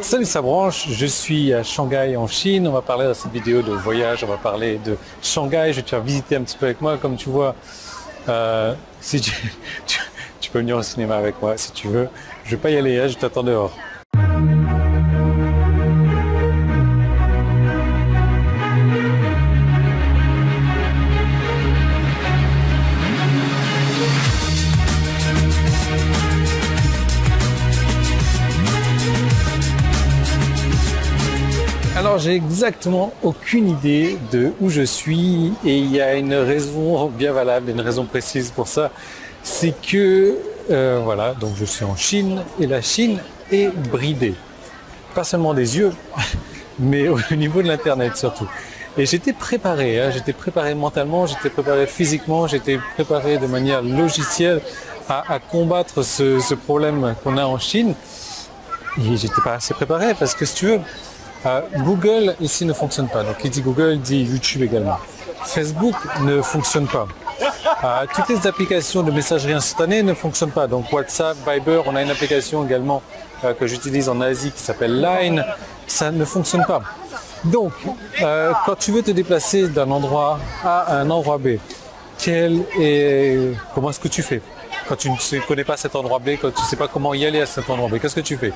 Salut ça branche, je suis à Shanghai en Chine, on va parler dans cette vidéo de voyage, on va parler de Shanghai, je vais te faire visiter un petit peu avec moi, comme tu vois, si tu peux venir au cinéma avec moi si tu veux, je vais pas y aller, hein, je t'attends dehors. Alors j'ai exactement aucune idée de où je suis et il y a une raison bien valable, une raison précise pour ça, c'est que voilà, donc je suis en Chine et la Chine est bridée, pas seulement des yeux, mais au niveau de l'internet surtout. Et j'étais préparé, hein, j'étais préparé mentalement, j'étais préparé physiquement, j'étais préparé de manière logicielle à combattre ce problème qu'on a en Chine. Et j'étais pas assez préparé parce que si tu veux, Google ici ne fonctionne pas, donc qui dit Google dit YouTube également. Facebook ne fonctionne pas. Toutes les applications de messagerie instantanée ne fonctionnent pas, donc WhatsApp, Viber, on a une application également que j'utilise en Asie qui s'appelle Line, ça ne fonctionne pas. Donc, quand tu veux te déplacer d'un endroit A à un endroit B, comment est-ce que tu fais? Quand tu ne connais pas cet endroit B, quand tu ne sais pas comment y aller à cet endroit B, qu'est-ce que tu fais?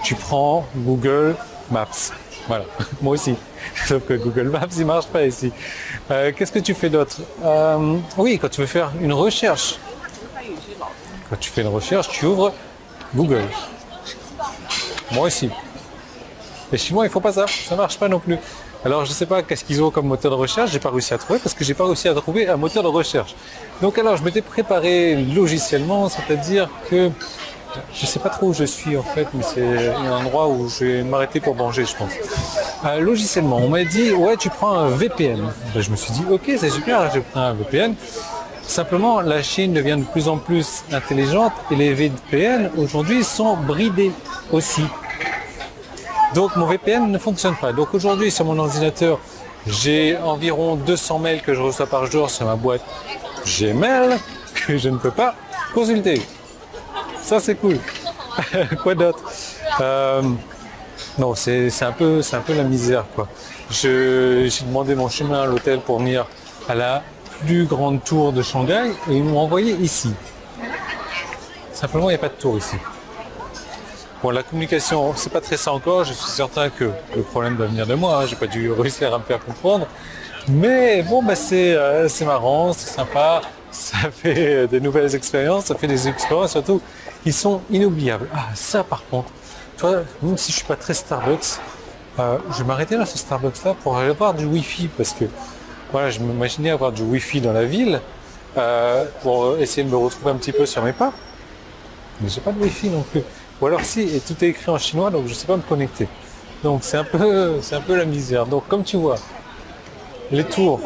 Tu prends Google Maps. Voilà, moi aussi. Sauf que Google Maps, il marche pas ici. Qu'est-ce que tu fais d'autre? Oui, quand tu veux faire une recherche. Quand tu fais une recherche, tu ouvres Google. Moi aussi. Les Chinois, ils font pas ça. Ça marche pas non plus. Alors, je sais pas qu'est-ce qu'ils ont comme moteur de recherche. J'ai pas réussi à trouver parce que j'ai pas réussi à trouver un moteur de recherche. Donc, alors, je m'étais préparé logiciellement, c'est-à-dire que je ne sais pas trop où je suis en fait, mais c'est un endroit où je vais m'arrêter pour manger, je pense. Logiciellement, on m'a dit, ouais, tu prends un VPN. Ben, je me suis dit, ok, c'est super, je prends un VPN. Simplement, la Chine devient de plus en plus intelligente et les VPN aujourd'hui sont bridés aussi. Donc mon VPN ne fonctionne pas. Donc aujourd'hui, sur mon ordinateur, j'ai environ 200 mails que je reçois par jour sur ma boîte Gmail que je ne peux pas consulter. Ça c'est cool. Quoi d'autre? Non, c'est un peu la misère quoi. J'ai demandé mon chemin à l'hôtel pour venir à la plus grande tour de Shanghai et ils m'ont envoyé ici. Simplement, il n'y a pas de tour ici. Bon, la communication, c'est pas très ça encore. Je suis certain que le problème doit venir de moi. Hein. J'ai pas dû réussir à me faire comprendre. Mais bon, bah c'est marrant, c'est sympa. Ça fait des nouvelles expériences, ça fait des expériences surtout qui sont inoubliables. Ah, ça par contre, toi, même si je suis pas très Starbucks, je vais m'arrêter là ce Starbucks là pour aller voir du Wi-Fi parce que voilà, je m'imaginais avoir du Wi-Fi dans la ville pour essayer de me retrouver un petit peu sur mes pas. Mais j'ai pas de Wi-Fi non plus. Ou alors si, et tout est écrit en chinois, donc je sais pas me connecter. Donc c'est un peu la misère. Donc comme tu vois, les tours,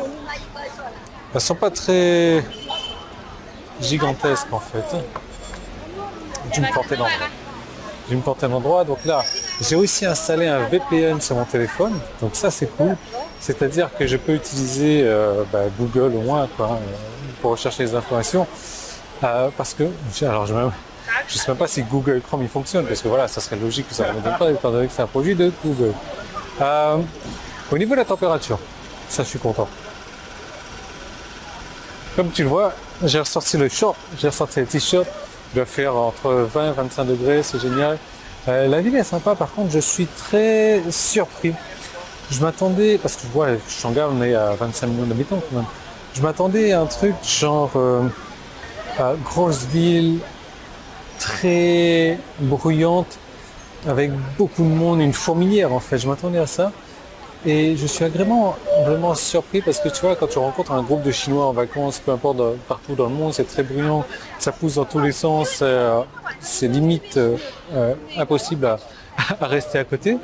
elles sont pas très gigantesques en fait. Je me portais l'endroit. Donc là, j'ai aussi installé un VPN sur mon téléphone. Donc ça c'est cool. C'est-à-dire que je peux utiliser Google au moins quoi, pour rechercher les informations. Parce que, alors je ne sais même pas si Google Chrome il fonctionne, parce que voilà, ça serait logique que ça ne fonctionne pas, étant donné que c'est un produit de Google. Au niveau de la température, ça je suis content. Comme tu le vois, j'ai ressorti le short, j'ai ressorti le t-shirt, je dois faire entre 20 et 25 degrés, c'est génial. La ville est sympa, par contre je suis très surpris. Je m'attendais, parce que je vois, Shanghai on est à 25 millions d'habitants quand même, je m'attendais à un truc genre grosse ville, très bruyante, avec beaucoup de monde, une fourmilière en fait, je m'attendais à ça. Et je suis vraiment surpris parce que tu vois, quand tu rencontres un groupe de Chinois en vacances, peu importe partout dans le monde, c'est très bruyant, ça pousse dans tous les sens, c'est limite impossible à rester à côté.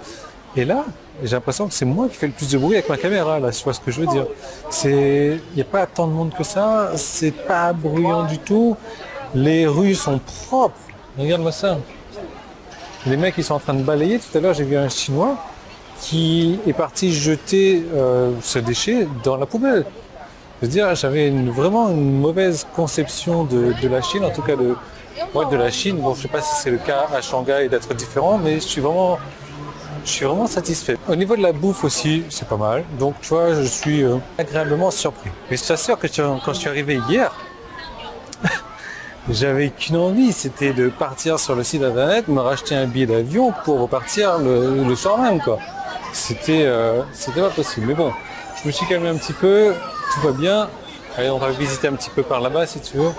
Et là, j'ai l'impression que c'est moi qui fais le plus de bruit avec ma caméra, là, tu vois ce que je veux dire. Il n'y a pas tant de monde que ça, c'est pas bruyant du tout, les rues sont propres, regarde-moi ça. Les mecs, ils sont en train de balayer, tout à l'heure j'ai vu un Chinois qui est parti jeter ce déchet dans la poubelle. Je veux dire, j'avais vraiment une mauvaise conception de la Chine, en tout cas de la Chine. Bon, je ne sais pas si c'est le cas à Shanghai d'être différent, mais je suis vraiment je suis vraiment satisfait. Au niveau de la bouffe aussi, c'est pas mal. Donc tu vois, je suis agréablement surpris. Mais je t'assure que quand je suis arrivé hier, j'avais qu'une envie, c'était de partir sur le site internet, me racheter un billet d'avion pour repartir le soir même, quoi. C'était pas possible. Mais bon, je me suis calmé un petit peu, tout va bien. Allez, on va visiter un petit peu par là-bas si tu veux.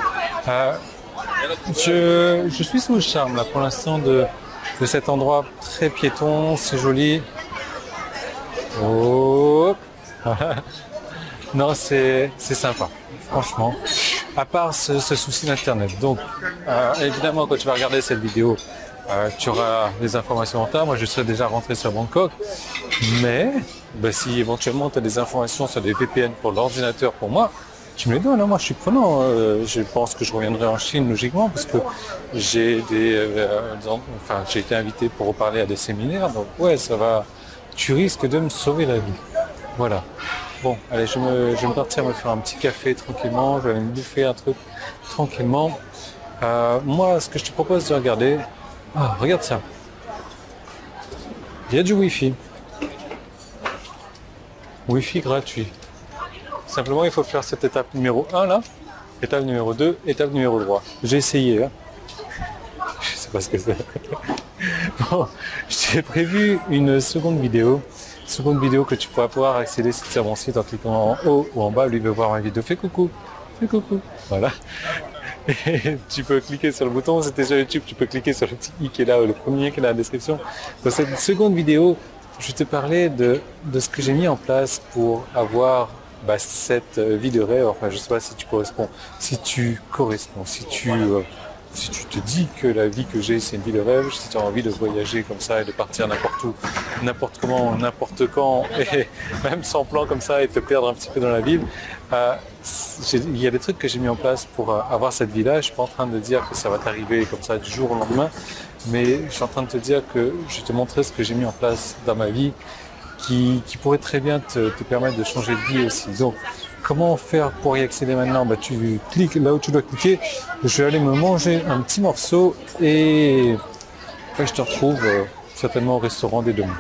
Je suis sous le charme là pour l'instant de cet endroit très piéton, c'est joli. Oh, non, c'est sympa, franchement. À part ce souci d'internet. Donc, évidemment, quand tu vas regarder cette vidéo, tu auras des informations en retard. Moi, je serai déjà rentré sur Bangkok. Mais, si éventuellement tu as des informations sur des VPN pour l'ordinateur pour moi, tu me les donnes. Moi, je suis prenant. Je pense que je reviendrai en Chine logiquement parce que j'ai j'ai été invité pour reparler à des séminaires. Donc, ouais, ça va. Tu risques de me sauver la vie. Voilà. Bon, allez, je vais me partir me faire un petit café tranquillement. Je vais aller me bouffer un truc tranquillement. Moi, ce que je te propose de regarder, regarde ça. Il y a du Wi-Fi. Wi-Fi gratuit. Simplement, il faut faire cette étape numéro 1 là. Étape numéro 2, étape numéro 3. J'ai essayé. Hein. Je sais pas ce que c'est. Bon, je t'ai prévu une seconde vidéo que tu pourras pouvoir accéder sur mon site en cliquant en haut ou en bas. Lui veut voir ma vidéo. Fais coucou. Voilà. Et tu peux cliquer sur le bouton, c'était sur YouTube, tu peux cliquer sur le petit i qui est là, ou le premier qui est dans la description. Dans cette seconde vidéo, je vais te parler de ce que j'ai mis en place pour avoir cette vie de rêve. Enfin, je sais pas si tu corresponds, si tu te dis que la vie que j'ai, c'est une vie de rêve, si tu as envie de voyager comme ça et de partir n'importe où, n'importe comment, n'importe quand, et même sans plan comme ça et te perdre un petit peu dans la ville, il y a des trucs que j'ai mis en place pour avoir cette vie-là. Je suis pas en train de dire que ça va t'arriver comme ça du jour au lendemain, mais je suis en train de te dire que je vais te montrer ce que j'ai mis en place dans ma vie qui pourrait très bien te permettre de changer de vie aussi. Donc, comment faire pour y accéder maintenant? Tu cliques là où tu dois cliquer. Je vais aller me manger un petit morceau et je te retrouve certainement au restaurant dès demain.